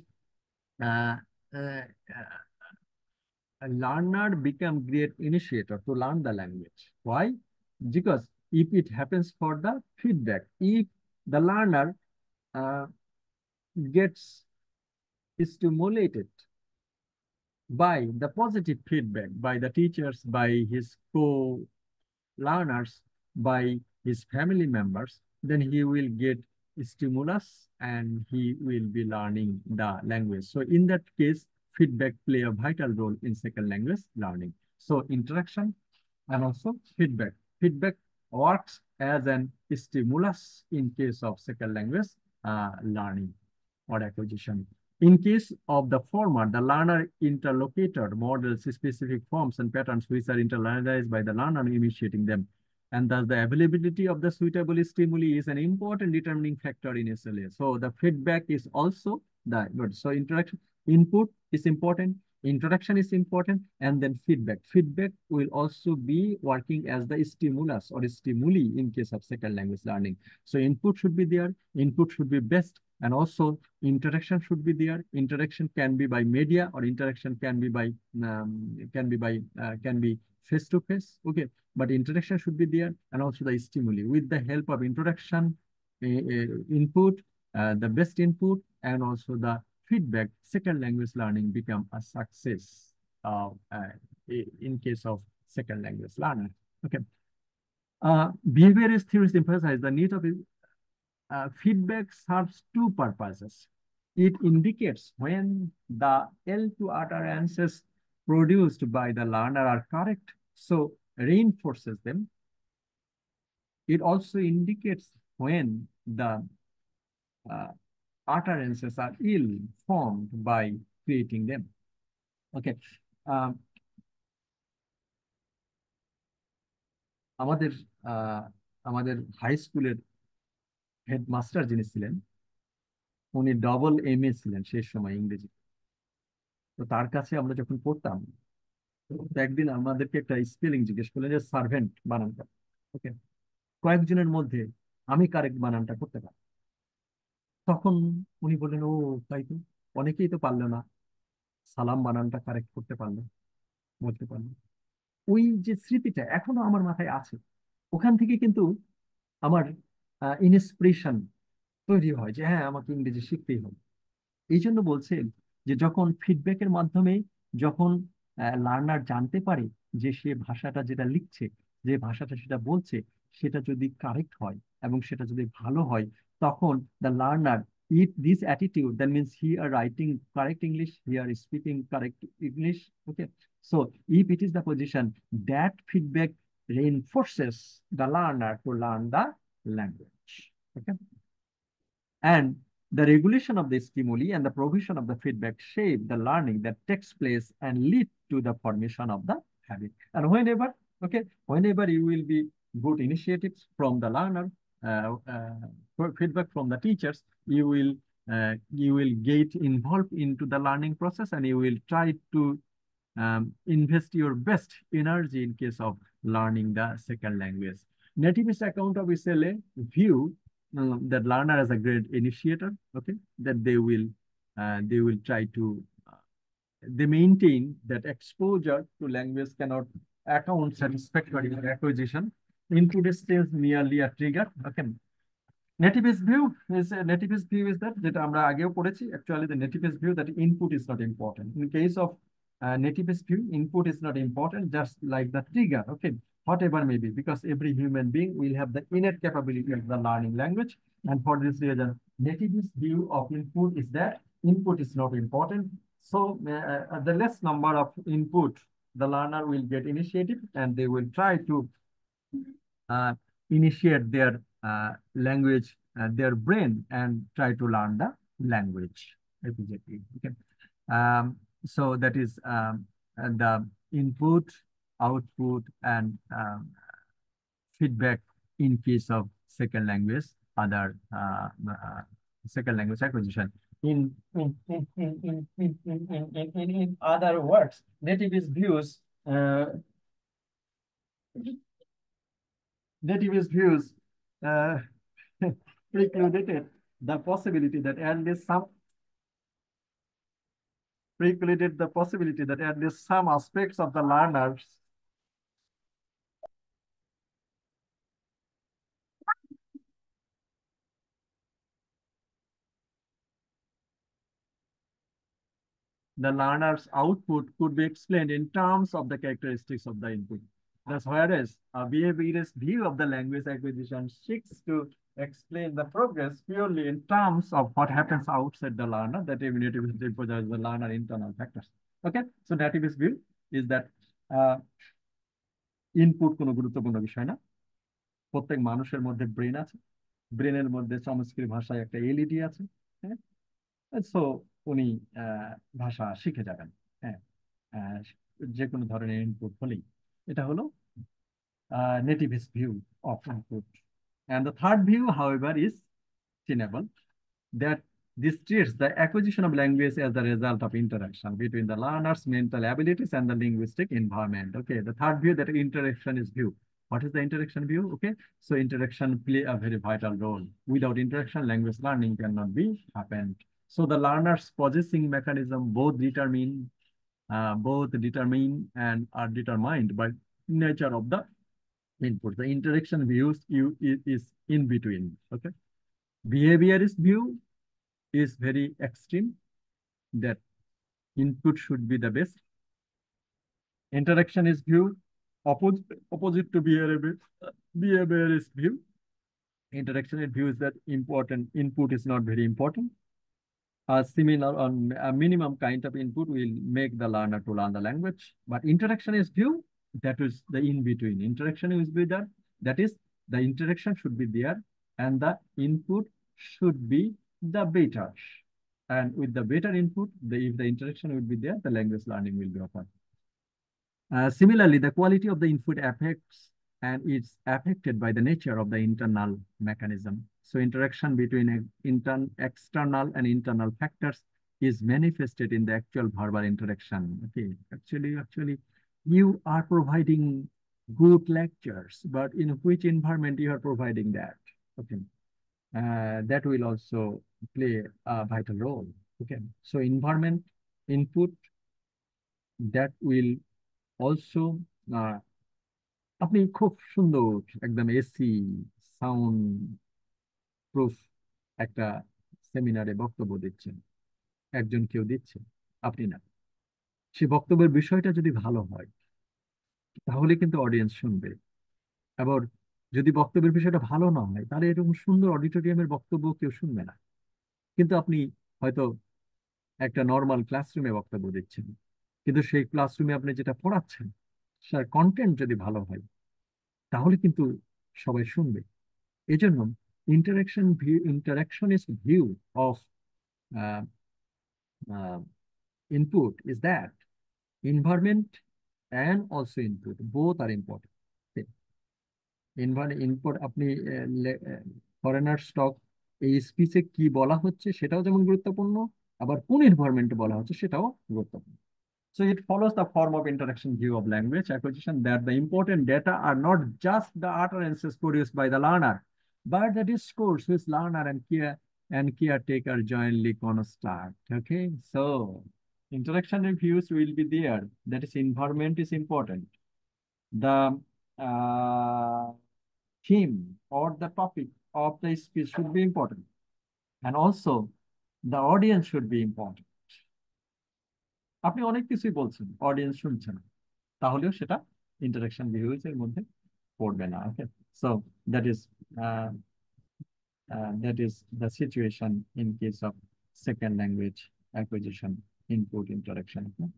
uh, uh, a learner become great initiator to learn the language. Why? Because if it happens for the feedback, if the learner gets stimulated by the positive feedback by the teachers, by his co-learners, by his family members, then he will get stimulus and he will be learning the language. So in that case, feedback play a vital role in second language learning. So interaction and also feedback. Feedback works as an stimulus in case of second language learning or acquisition. In case of the former, the learner interlocutor models specific forms and patterns which are internalized by the learner initiating them. And thus the availability of the suitable stimuli is an important determining factor in SLA. So the feedback is also the good. So interaction, input is important, interaction is important, and then feedback. Feedback will also be working as the stimulus or stimuli in case of second language learning. So input should be there, input should be best, and also interaction should be there. Interaction can be by media or interaction can be by face to face. Okay, but interaction should be there and also the stimuli. With the help of introduction, input, the best input, and also the feedback, second language learning become a success in case of second language learner. Okay. Behaviorist theories emphasize the need of feedback serves two purposes. It indicates when the L2 utterances produced by the learner are correct, so reinforces them. It also indicates when the utterances are ill-formed by creating them. Okay. আমাদের high স্কুলের headmaster যিনি ছিলেন উনি double MA ছিলেন সেই সময় ইংরেজি। তো তার কাছে আমরা যখন পড়তাম তো একদিন আমাদেরকে একটা স্পেলিং জিজ্ঞেস করলেন যে সার্ভেন্ট বানানটা। ওকে, কয়েকজনের মধ্যে আমি কারেক্ট বানানটা করতে পারি। তখন উনি বললেন, ও তাই তো, অনেকেই তো পারলো না, সালাম বানানটা কারেক্ট করতে পারলো, বলতে পারলো। ওই যে স্মৃতিটা এখনো আমার মাথায় আছে, ওখান থেকে কিন্তু আমার ইন্সপিরেশন তৈরি হয় যে হ্যাঁ আমাকে ইংরেজি শিখতেই হবে। এই জন্য বলছেন যে যখন ফিডব্যাকের মাধ্যমে যখন লার্নার জানতে পারে যে সে ভাষাটা যেটা লিখছে, যে ভাষাটা সেটা বলছে, সেটা যদি কারেক্ট হয় এবং সেটা যদি ভালো হয়, তখন the learner if this attitude, that means he are writing correct English, he are speaking correct English. Okay, so if it is the position, that feedback reinforces the learner to learn the language. Okay, and the regulation of the stimuli and the provision of the feedback shape the learning that takes place and lead to the formation of the habit. And whenever you will be good initiatives from the learner, feedback from the teachers, you will get involved into the learning process and you will try to invest your best energy in case of learning the second language. Nativist account of SLA view that learner as a great initiator. Okay, that they will try to they maintain that exposure to language cannot account satisfactory for acquisition. Input is merely a trigger. Okay, nativist view is that যেটা আমরা আগেও পড়েছি, actually the nativist view that input is not important. In case of nativist view, input is not important, just like the trigger. Okay, whatever may be, because every human being will have the innate capability of the learning language. And for this reason, nativist view of input is that input is not important. So the less number of input the learner will get initiative and they will try to initiate their language, their brain, and try to learn the language immediately. Okay. So that is the input, output, and feedback in case of second language, other second language acquisition. In other words, nativist views precluded the possibility that at least some aspects of the learners the learner's output could be explained in terms of the characteristics of the input. Thus, whereas a behaviorist view of the language acquisition seeks to explain the progress purely in terms of what happens outside the learner, that nativist emphasizes the learner internal factors. Okay, so nativist view is that input কোনো গুরুত্বপূর্ণ বিষয় না। প্রত্যেক মানুষের মধ্যে brain আছে, ব্রেনের মধ্যে চমৎকার ভাষায় একটা এলইডি আছে। হ্যাঁ, সো উনি ভাষা শিখে যাবেন। হ্যাঁ, যে কোনো ধরনের ইনপুট হলেই। এটা হলো nativist view of input. And the third view, however, is tenable, that this treats the acquisition of language as the result of interaction between the learner's mental abilities and the linguistic environment. Okay, the third view, that interaction is view. What is the interaction view? Okay, so interaction play a very vital role. Without interaction, language learning cannot be happened. So the learner's processing mechanism both determine and are determined by nature of the input. The interaction views is in between. Okay, behaviorist view is very extreme, that input should be the best. Interaction is view opposite to behaviorist view. Interaction view is that important input is not very important. A similar or a minimum kind of input will make the learner to learn the language. But interaction is view, that is the in-between. Interaction is be there, that is the interaction should be there and the input should be the better. And with the better input, if the interaction will be there, the language learning will be occurred. Similarly, the quality of the input affects and it's affected by the nature of the internal mechanism. So interaction between external and internal factors is manifested in the actual verbal interaction. Okay, actually, you are providing good lectures, but in which environment you are providing that? Okay, that will also play a vital role. Okay, so environment input, that will also আপনি খুব সুন্দর একদম AC sound proof একটা সেমিনারে বক্তব্য দিচ্ছেন, একজন কেউ দিচ্ছে, আপনি না। সে বক্তব্যের বিষয়টা যদি ভালো হয় তাহলে কিন্তু অডিয়েন্স শুনবে। আবার যদি বক্তব্যের বিষয়টা ভালো না হয় তাহলে এরকম সুন্দর অডিটোরিয়ামের বক্তব্য কেউ শুনবে না। কিন্তু আপনি হয়তো একটা নর্মাল ক্লাসরুমে বক্তব্য দিচ্ছেন, কিন্তু সেই ক্লাসরুমে আপনি যেটা পড়াচ্ছেন সেটার কন্টেন্ট যদি ভালো হয় তাহলে কিন্তু সবাই শুনবে। এজন্য interactionist view of input is that environment and also input both are important. input আপনি ফরেনার স্টক এই স্পিচে কি বলা হচ্ছে সেটাও যেমন গুরুত্বপূর্ণ, আবার কোন এনভায়রনমেন্টে বলা হচ্ছে সেটাও গুরুত্বপূর্ণ। So it follows the form of interaction view of language acquisition that the important data are not just the utterances produced by the learner, but the discourse which learner and caretaker jointly construct. Okay, so interaction views will be there. That is, environment is important. The theme or the topic of the speech should be important, and also the audience should be important. আপনি অনেক কিছুই বলছেন, audience শুনছে না, তাহলেও সেটা interaction views এর মধ্যে পড়বে না। Okay, so that is the situation in case of second language acquisition input interaction. Okay?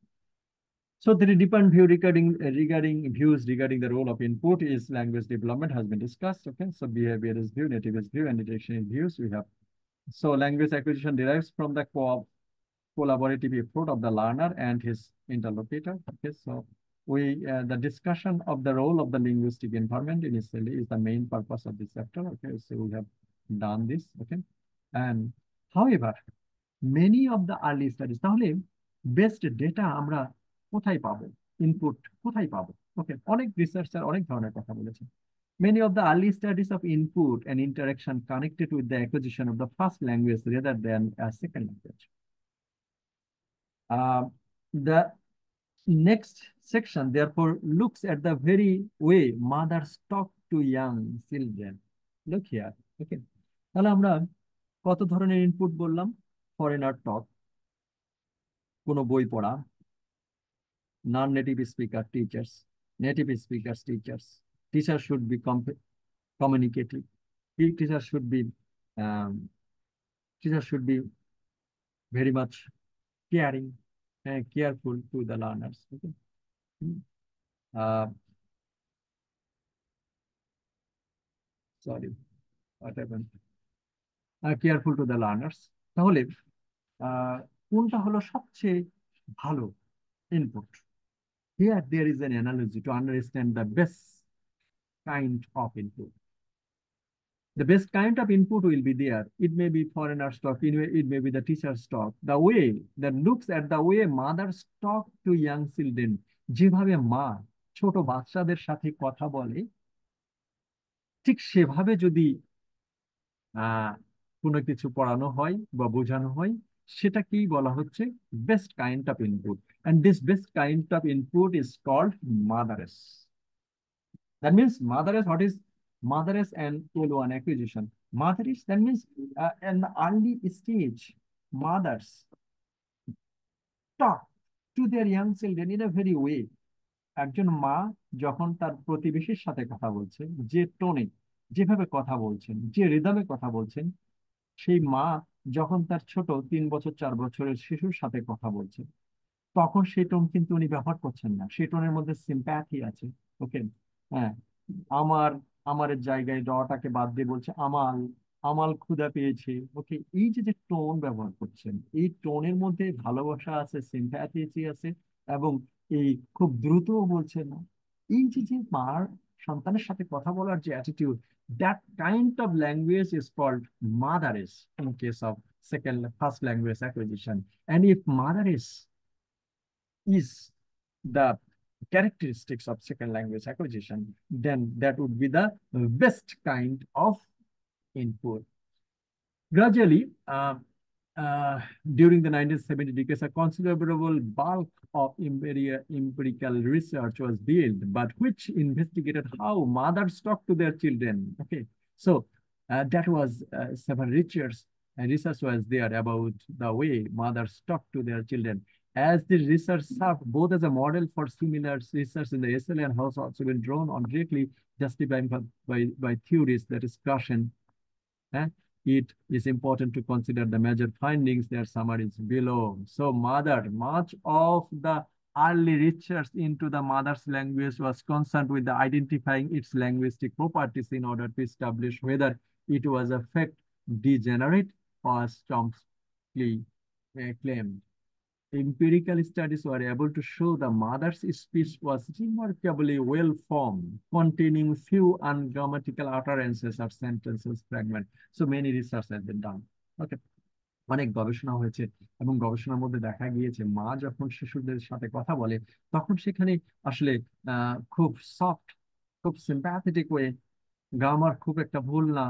So the different view regarding views regarding the role of input is language development has been discussed. Okay, so behaviorist view, nativist view, and dictionary views we have. So language acquisition derives from the collaborative effort of the learner and his interlocutor. Okay, so the discussion of the role of the linguistic environment initially is the main purpose of this chapter. Okay, so we have done this. Okay, and however, many of the early studies, তাহলে best data আমরা কোথায় পাবো, input কোথায় পাবো? ওকে, অনেক researcher অনেক ধরনের কথা বলেছে। Many of the early studies of input and interaction connected with the acquisition of the first language rather than a second language. The next section therefore looks at the very way mothers talk to young children. Look here. Okay, তাহলে আমরা কত ধরনের input বললাম? Foreigner টক, কোনো বই পড়া, non-native speaker teachers, native speakers teachers. Teacher should be communicative. Teacher should be very much caring and careful to the learners. Okay. Sorry, what happened? Careful to the learners. তাহলে কোনটা হলো সবচেয়ে ভালো input? Here there is an analogy to understand the best kind of input. The best kind of input will be there. It may be foreigners talk, it may be the teachers talk. The way that looks at the way mothers talk to young children, যেভাবে মা ছোট বাচ্চাদের সাথে কথা বলে, ঠিক সেভাবে যদি কোনো কিছু পড়ানো হয় বা বোঝানো হয়, সেটাকেই বলা হচ্ছে best kind of input. And this best kind of input is called mothers. That means mothers, what is mothers and L1 acquisition? Mothers, that means in the early stage, mothers talk to their young children in a very way. একজন মা যখন তার প্রতিবেশীর সাথে কথা বলছে, যে টোনে, যেভাবে কথা বলছেন, যে রিদমে কথা বলছেন, সেই মা যখন তার ছোট 3 বছর 4 বছরের শিশুর সাথে কথা বলছেন, তখন সেই টোন কিন্তু উনি ব্যবহার করছেন না। সেই টোনের মধ্যে সিম্প্যাথি আছে। ওকে, হ্যাঁ, আমারের জায়গায় ডটাকে বাদ দিয়ে বলছে আমাল ক্ষুধা পেয়েছে। ওকে, এই যে টোন ব্যবহার করছেন, এই টোনের মধ্যে ভালোবাসা আছে, সিম্প্যাথি আছে, এবং এই খুব দ্রুতও বলছেন না। এই যে মার সন্তানের সাথে কথা বলার যে attitude, that kind of language is called mothers in case of first language acquisition. And if mothers is the characteristics of second language acquisition, then that would be the best kind of input. Gradually, during the 1970 decades, a considerable bulk of empirical research was built, but which investigated how mothers talk to their children. Okay, so that was several research was there about the way mothers talk to their children. As the research served both as a model for similar research in the SLA and has also been drawn on directly justified by theories that is caution. It is important to consider the major findings. Their summaries below. So much of the early research into the mother's language was concerned with the identifying its linguistic properties in order to establish whether it was a fact degenerate or Chomsky claimed. Empirical studies were able to show the mother's speech was remarkably well formed, containing few ungrammatical utterances or sentences fragments. So many research has been done. Okay, অনেক গবেষণা হয়েছে এবং গবেষণার মধ্যে দেখা গিয়েছে মা যখন শিশুদের সাথে কথা বলে, তখন সেখানে আসলে খুব সফট, খুব সিম্প্যাথেটিক ওয়ে, গ্রামার খুব একটা ভুল না,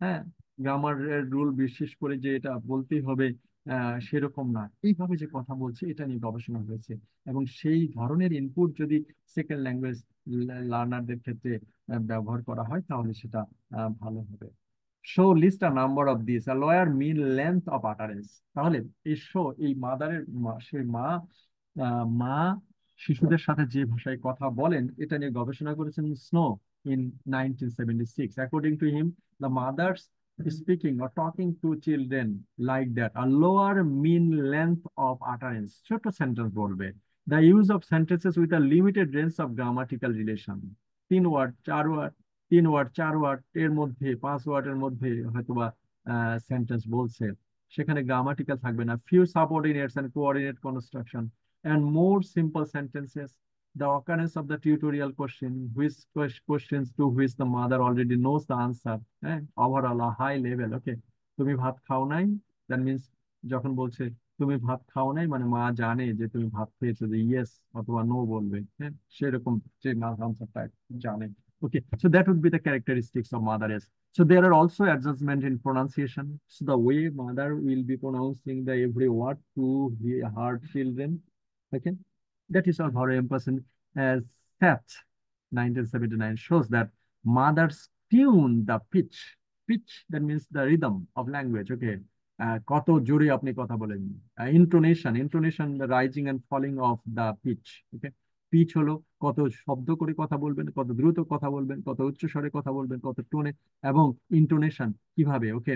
হ্যাঁ, গ্রামারের রুল বিশেষ করে যে এটা বলতেই হবে সেরকম না, এইভাবে যে কথা বলছে, এটা নিয়ে গবেষণা হয়েছে। এবং সেই ধরনের ইনপুট যদি সেকেন্ড ল্যাঙ্গুয়েজ লার্নারদের ক্ষেত্রে ব্যবহার করা হয়, তাহলে সেটা ভালো হবে। So list a number of this, a lower mean length of utterance. তাহলে এই এই সেই মা শিশুদের সাথে যে ভাষায় কথা বলেন, এটা নিয়ে গবেষণা করেছেন snow in 1976. According to him, the mothers speaking or talking to children like that, a lower mean length of utterance, ছোট সেন্টেন্স বলবে, The use of sentences with a limited range of grammatical relation. 3 word 4 word 3 word 4 word এর মধ্যে 5 ওয়ার্ডের মধ্যে হয়তোবা sentence বলছে, সেখানে grammatical থাকবে না। Few subordinates and coordinate construction and more simple sentences. The occurrence of the tutorial question, which questions to which the mother already knows the answer, overall a high level. Okay, তুমি ভাত খাও নাই, that means যখন বলছে তুমি ভাত খাও নাই মানে মা জানে যে তুমি ভাত খেয়েছো, যে ইয়েস অথবা নো বলবে, হ্যাঁ সেরকম যে না আনসারটা জানে। Okay, so that would be the characteristics of mother is. So there are also adjustment in pronunciation. So the way mother will be pronouncing the every word to her children. Okay, that is our emphasis as that 1979 shows that mothers tune the pitch. Pitch, that means the rhythm of language. Okay, কত জোরে আপনি কথা বলেন, intonation the rising and falling of the pitch. Okay, pitch হলো কত শব্দ করে কথা বলবেন, কত দ্রুত কথা বলবেন, কত উচ্চ স্বরে কথা বলবেন, কত টোনে, এবং ইন্টোনেশন কিভাবে। ওকে,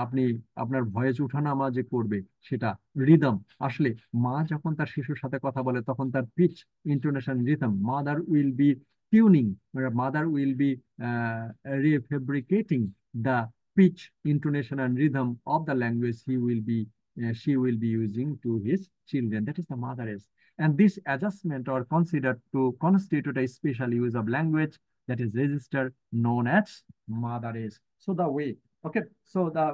আপনি আপনার ভয়েস উঠানামা যে করবে সেটা রিদম। আসলে মা যখন তার শিশুর সাথে কথা বলে তখন তার pitch, intonation, rhythm, mother will be tuning, mother will be refabricating the pitch, intonation, and rhythm of the language she will be using to his children. That is the mother is. And this adjustment are considered to constitute a special use of language that is register known as mother is. So the way, okay, so the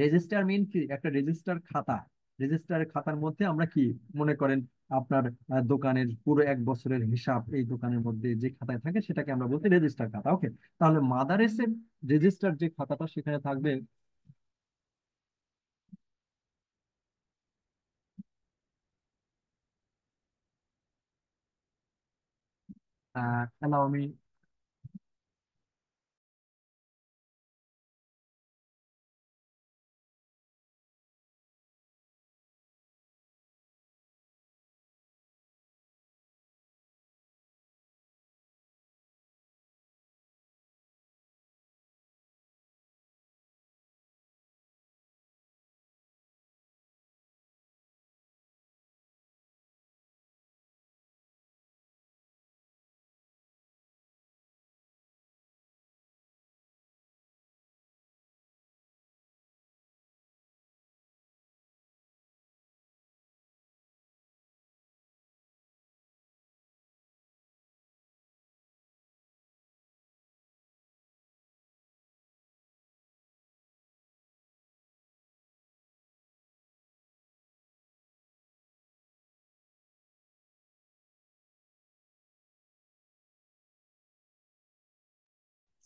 register mean কি, একটা register খাতা, register খাতার মধ্যে আমরা কি মনে করেন আপনার দোকানের পুরো 1 বছরের হিসাব এই দোকানের মধ্যে যে খাতায় থাকে সেটাকে আমরা বলতে রেজিস্টার খাতা। ওকে, তাহলে মাদারেসের রেজিস্টার যে খাতাটা সেখানে থাকবে allow me,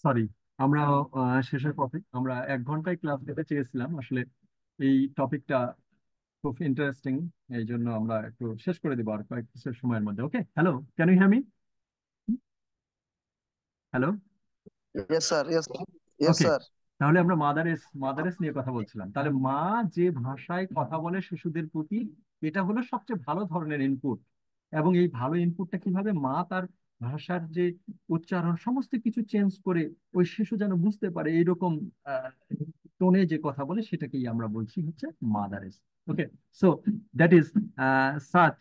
সরি, আমরা শেষের পথে, আমরা 1 ঘন্টায় ক্লাস দিতে চেয়েছিলাম, আসলে এই টপিকটা খুব ইন্টারেস্টিং, এই জন্য আমরা একটু শেষ করে দিব আর কয়েক কিছু সময়ের মধ্যে। Okay, hello, can you hear me? Hello, Yes, sir. Yes, yes, okay, sir. তাহলে আমরা মাদারেস নিয়ে কথা বলছিলাম। তাহলে মা যে ভাষায় কথা বলে শিশুদের প্রতি, এটা হলো সবচেয়ে ভালো ধরনের ইনপুট। এবং এই ভালো ইনপুটটা কিভাবে মা তার ভাষার যে উচ্চারণ সমস্ত কিছু চেঞ্জ করে ওই শিশু যেন বুঝতে পারে এইরকম টোনে যে কথা বলে, সেটাকেই আমরা বলছি হচ্ছে motherese. Okay, so that is such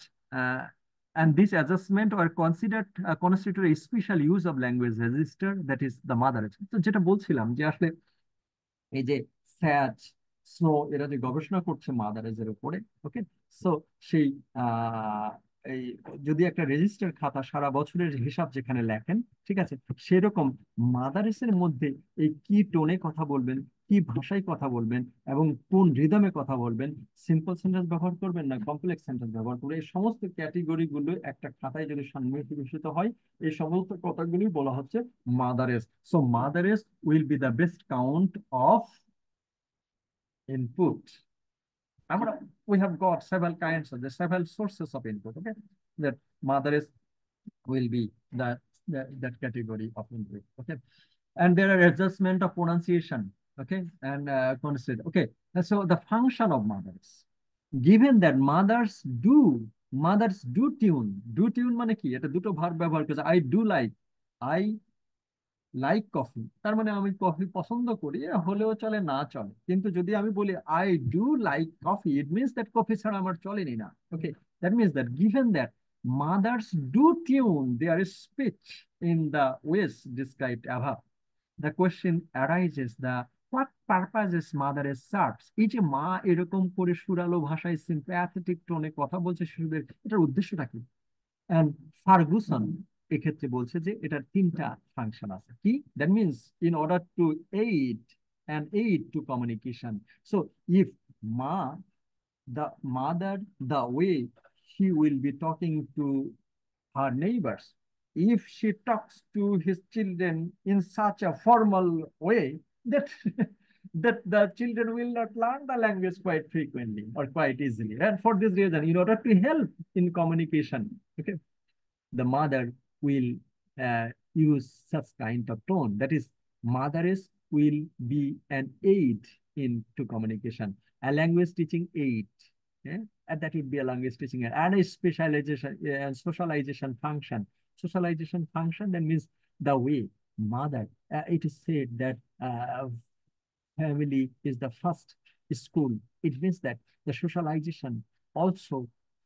and this adjustment or considered constitute a special use of language register, that is the mother. তো যেটা বলছিলাম যে আসলে এই যে স্যাচ, স্নো, এরা যে গবেষণা করছে মাদারেজের উপরে। ওকে, সো সেই এই যদি একটা রেজিস্টার খাতা সারা বছরের হিসাব যেখানে লেখেন, ঠিক আছে, সেরকম মাদারেসের মধ্যে এই কি টোনে কথা বলবেন, কি ভাষায় কথা বলবেন, এবং কোন রিদমে কথা বলবেন, সিম্পল সেন্টেন্স ব্যবহার করবেন না কমপ্লেক্স সেন্টেন্স ব্যবহার করবেন, এই সমস্ত ক্যাটেগরি গুলো একটা খাতায় যদি সন্নিবেশিত হয়, এই সমস্ত কথাগুলি বলা হচ্ছে motherese. So motherese will be the best count of input. We have got several kinds of the several sources of input. Okay, that mothers will be that category of input. Okay, and there are adjustment of pronunciation. Okay, and consider. Okay, and so the function of mothers, given that mothers do tune মানে কি, এটা দুটো verb ব্যবহার করেছে। I do like, I like coffee, তার মানে আমি coffee পছন্দ করি, হলেও চলে না চলে। কিন্তু যদি আমি বলি I do like coffee, it means that coffee ছাড়া আমার চলেনি না। Okay, that means that given that mothers do tune their speech in the ways described above. The question arises, what purposes mother serves? এই যে মা এরকম করে সুরালো ভাষায় সিম্প্যাথেটিক টোনে কথা বলছে শিশুদের, এটার উদ্দেশ্যটা কি? And ফার্গুসন এক্ষেত্রে বলছে যে এটার তিনটা ফাংশন আছে। কি? That means in order to aid to communication. So if the mother, the way she will be talking to her neighbors, if she talks to his children in such a formal way that that the children will not learn the language quite frequently or quite easily. And for this reason, in order to help in communication, okay, the mother will use such kind of tone. That is, mothers will be an aid into communication, a language teaching aid. Yeah? And that would be a language teaching aid and a specialization and socialization function. Socialization function, that means the way mother, it is said that family is the first school. It means that the socialization also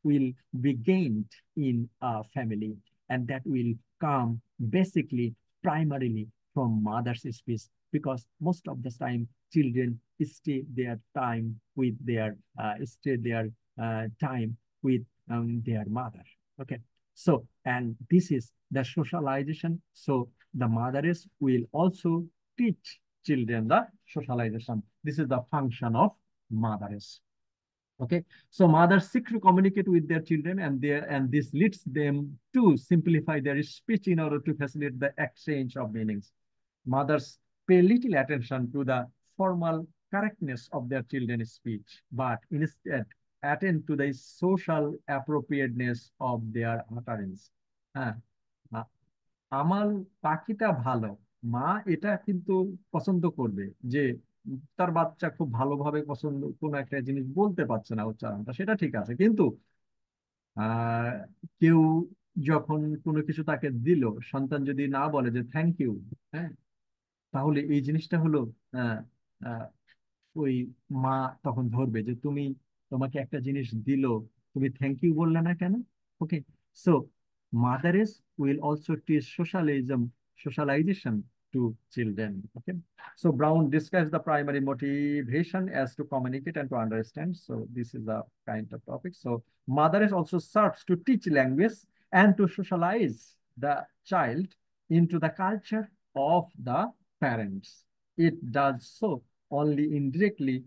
will be gained in a family, and that will come basically primarily from mother's speech, because most of the time children stay their time with their time with their mother. Okay, so and this is the socialization. So the mothers will also teach children the socialization. This is the function of mothers. Okay, so mothers seek to communicate with their children, and this leads them to simplify their speech in order to facilitate the exchange of meanings. Mothers pay little attention to the formal correctness of their children's speech, but instead attend to the social appropriateness of their utterance. আমার পাখিটা ভালো, মা এটা কিন্তু পছন্দ করবে যে তার বাচ্চা খুব ভালোভাবে পছন্দ কোনো একটা জিনিস বলতে পারছে না উচ্চারণটা, সেটা ঠিক আছে, কিন্তু আহ কেউ যখন কোনো কিছু তাকে দিল, সন্তান যদি না বলে যে থ্যাংক ইউ, হ্যাঁ, তাহলে এই জিনিসটা হলো আহ আহ, ওই মা তখন ধরবে যে তোমাকে একটা জিনিস দিল, তুমি থ্যাংক ইউ বললে না কেন? ওকে, so mothers will also teach socialization to children. Okay, so Brown describes the primary motivation as to communicate and to understand. So this is the kind of topic. So mothers also serves to teach language and to socialize the child into the culture of the parents. It does so only indirectly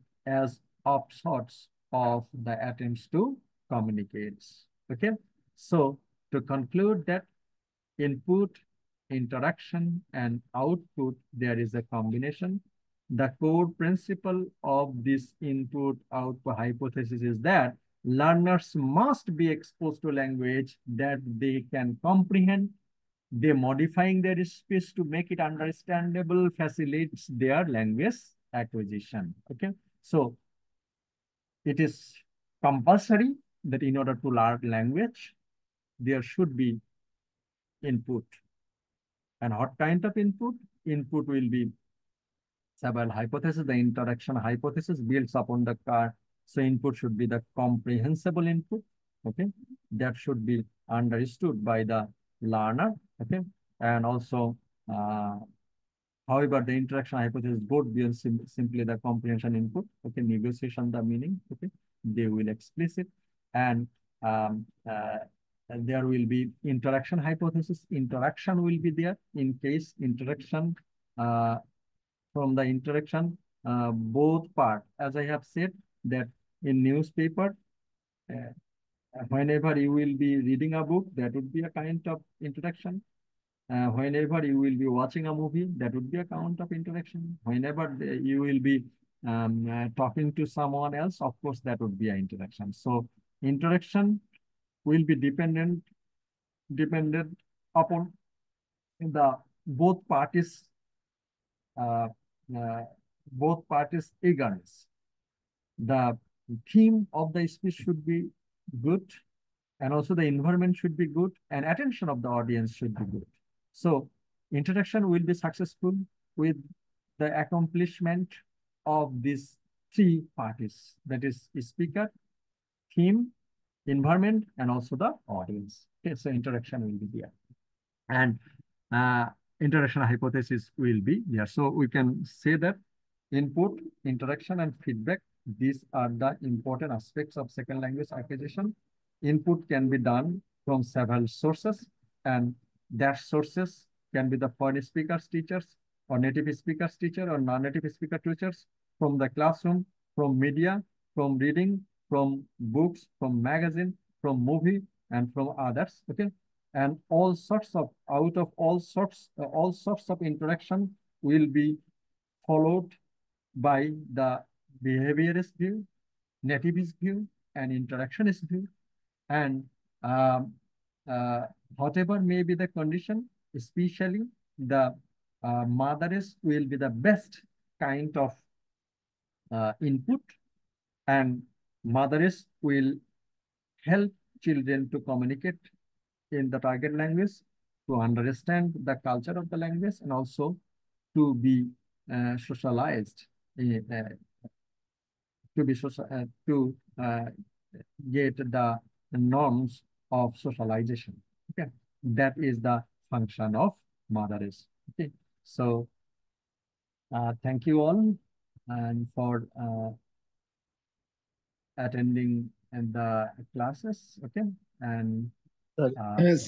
as offshoots of the attempts to communicate. Okay, so to conclude that input, interaction, and output, there is a combination. The core principle of this input-output hypothesis is that learners must be exposed to language that they can comprehend. They modifying their speech to make it understandable facilitates their language acquisition. Okay, so it is compulsory that in order to learn language, there should be input. And what kind of input? Input will be several hypotheses. The interaction hypothesis builds upon the car. So input should be the comprehensible input. Okay, that should be understood by the learner. Okay, and also, however, the interaction hypothesis goes beyond simply the comprehension input. Okay, negotiation the meaning. Okay, they will explicit, and there will be interaction hypothesis. Interaction will be there in case interaction from the interaction both part. As I have said that in newspaper, whenever you will be reading a book, that would be a kind of interaction. Whenever you will be watching a movie, that would be a count of interaction. Whenever you will be talking to someone else, of course, that would be an interaction. So interaction will be dependent upon the both parties eagerness. The theme of the speech should be good, and also the environment should be good, and attention of the audience should be good. So interaction will be successful with the accomplishment of these three parties, that is speaker, theme, environment and also the audience. Okay, so interaction will be there. And interaction hypothesis will be there. So we can say that input, interaction, and feedback, these are the important aspects of second language acquisition. Input can be done from several sources, and that sources can be the foreign speakers teachers, or native speakers teacher, or non-native speaker teachers, from the classroom, from media, from reading, from books, from magazine, from movie, and from others. Okay, and all sorts of all sorts of interaction will be followed by the behaviorist view, nativist view, and interactionist view. And whatever may be the condition, especially the motherist will be the best kind of input, and motherist will help children to communicate in the target language, to understand the culture of the language, and also to be socialized, to get the norms of socialization. Okay, that is the function of motherist. Okay, so thank you all and for attending the classes. Okay, and